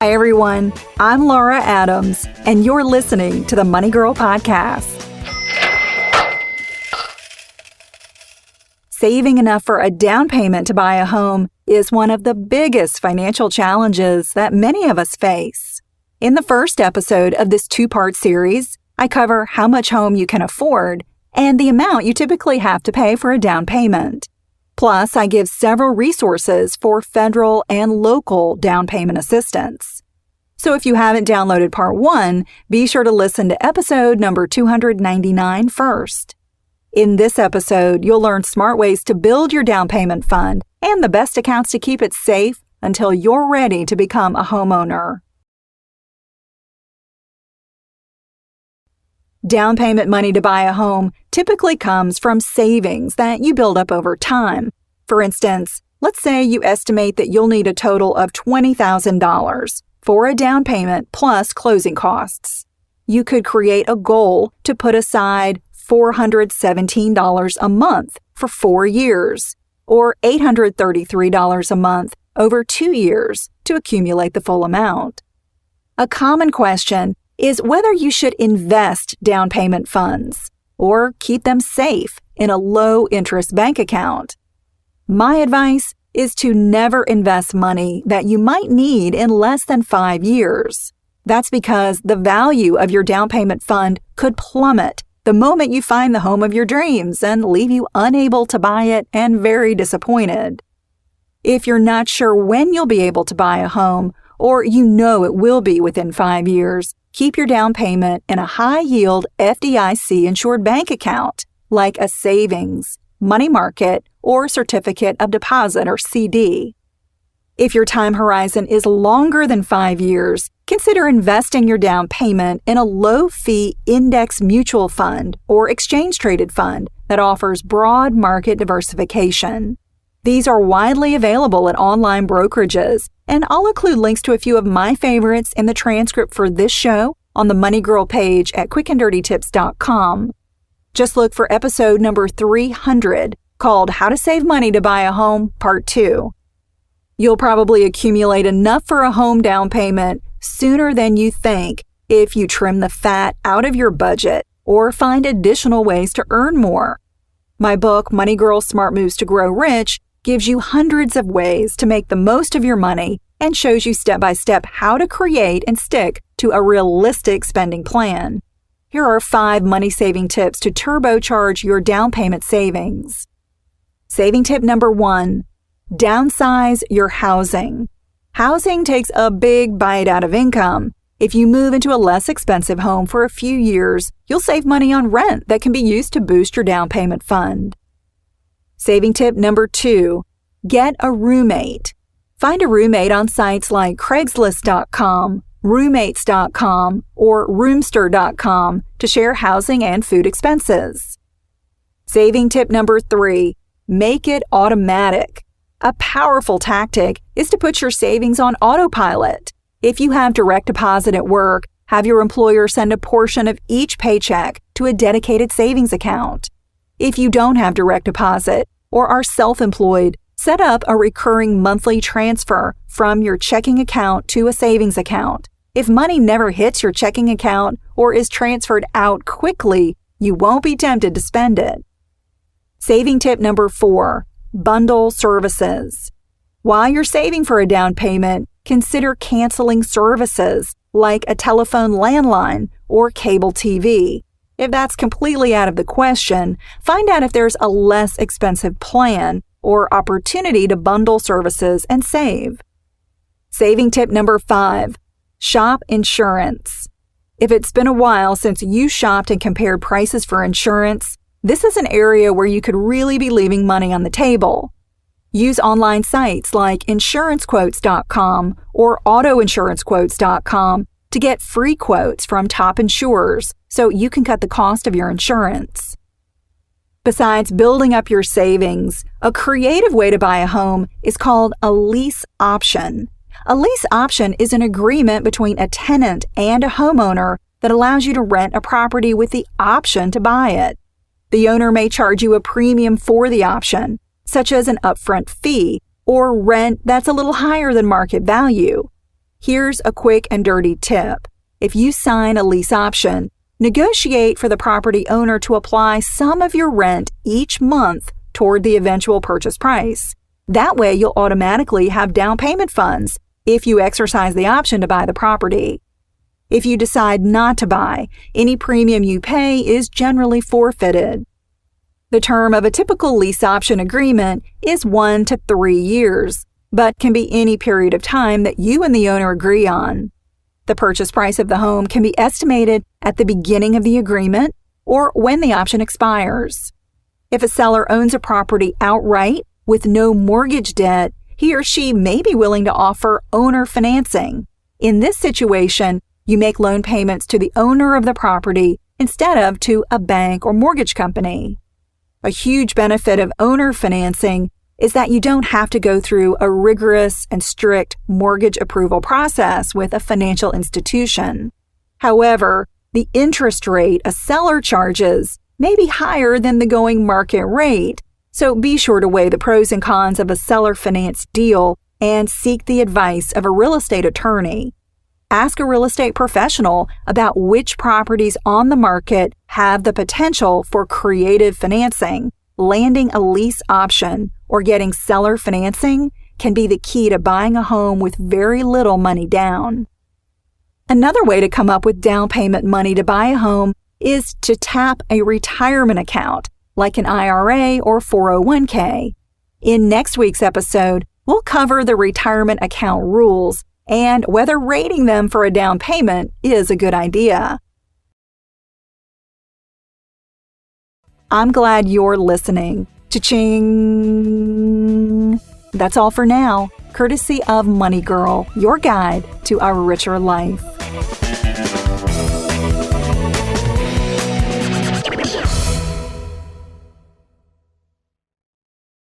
Hi, everyone. I'm Laura Adams, and you're listening to the Money Girl Podcast. Saving enough for a down payment to buy a home is one of the biggest financial challenges that many of us face. In the first episode of this two-part series, I cover how much home you can afford and the amount you typically have to pay for a down payment. Plus, I give several resources for federal and local down payment assistance. So if you haven't downloaded part 1, be sure to listen to episode number 299 first. In this episode, you'll learn smart ways to build your down payment fund and the best accounts to keep it safe until you're ready to become a homeowner. Down payment money to buy a home typically comes from savings that you build up over time. For instance, let's say you estimate that you'll need a total of $20,000 for a down payment plus closing costs. You could create a goal to put aside $417 a month for 4 years, or $833 a month over 2 years to accumulate the full amount. A common question is whether you should invest down payment funds or keep them safe in a low-interest bank account. My advice is to never invest money that you might need in less than 5 years. That's because the value of your down payment fund could plummet the moment you find the home of your dreams and leave you unable to buy it and very disappointed. If you're not sure when you'll be able to buy a home, or you know it will be within 5 years, keep your down payment in a high-yield FDIC-insured bank account, like a savings, money market, or certificate of deposit, or CD. If your time horizon is longer than 5 years, consider investing your down payment in a low-fee index mutual fund or exchange-traded fund that offers broad market diversification. These are widely available at online brokerages, and I'll include links to a few of my favorites in the transcript for this show on the Money Girl page at quickanddirtytips.com. Just look for episode number 300, called How to Save Money to Buy a Home, Part 2. You'll probably accumulate enough for a home down payment sooner than you think if you trim the fat out of your budget or find additional ways to earn more. My book, Money Girl Smart Moves to Grow Rich, gives you hundreds of ways to make the most of your money and shows you step-by-step how to create and stick to a realistic spending plan. Here are 5 money-saving tips to turbocharge your down payment savings. Saving tip number 1, downsize your housing. Housing takes a big bite out of income. If you move into a less expensive home for a few years, you'll save money on rent that can be used to boost your down payment fund. Saving tip number 2, get a roommate. Find a roommate on sites like Craigslist.com, Roommates.com, or Roomster.com to share housing and food expenses. Saving tip number 3, make it automatic. A powerful tactic is to put your savings on autopilot. If you have direct deposit at work, have your employer send a portion of each paycheck to a dedicated savings account. If you don't have direct deposit or are self-employed, set up a recurring monthly transfer from your checking account to a savings account. If money never hits your checking account or is transferred out quickly, you won't be tempted to spend it. Saving tip number 4, bundle services. While you're saving for a down payment, consider canceling services like a telephone landline or cable TV. If that's completely out of the question, find out if there's a less expensive plan or opportunity to bundle services and save. Saving tip number 5, shop insurance. If it's been a while since you shopped and compared prices for insurance, this is an area where you could really be leaving money on the table. Use online sites like insurancequotes.com or autoinsurancequotes.com to get free quotes from top insurers so you can cut the cost of your insurance. Besides building up your savings, a creative way to buy a home is called a lease option. A lease option is an agreement between a tenant and a homeowner that allows you to rent a property with the option to buy it. The owner may charge you a premium for the option, such as an upfront fee or rent that's a little higher than market value. Here's a quick and dirty tip. If you sign a lease option, negotiate for the property owner to apply some of your rent each month toward the eventual purchase price. That way, you'll automatically have down payment funds if you exercise the option to buy the property. If you decide not to buy, any premium you pay is generally forfeited. The term of a typical lease option agreement is 1 to 3 years, but can be any period of time that you and the owner agree on. The purchase price of the home can be estimated at the beginning of the agreement or when the option expires. If a seller owns a property outright with no mortgage debt, he or she may be willing to offer owner financing. In this situation, you make loan payments to the owner of the property instead of to a bank or mortgage company. A huge benefit of owner financing is that you don't have to go through a rigorous and strict mortgage approval process with a financial institution. However, the interest rate a seller charges may be higher than the going market rate, so be sure to weigh the pros and cons of a seller-financed deal and seek the advice of a real estate attorney. Ask a real estate professional about which properties on the market have the potential for creative financing. Landing a lease option or getting seller financing can be the key to buying a home with very little money down. Another way to come up with down payment money to buy a home is to tap a retirement account, like an IRA or 401k. In next week's episode, we'll cover the retirement account rules and whether rating them for a down payment is a good idea. I'm glad you're listening. Cha-ching! That's all for now, courtesy of Money Girl, your guide to a richer life.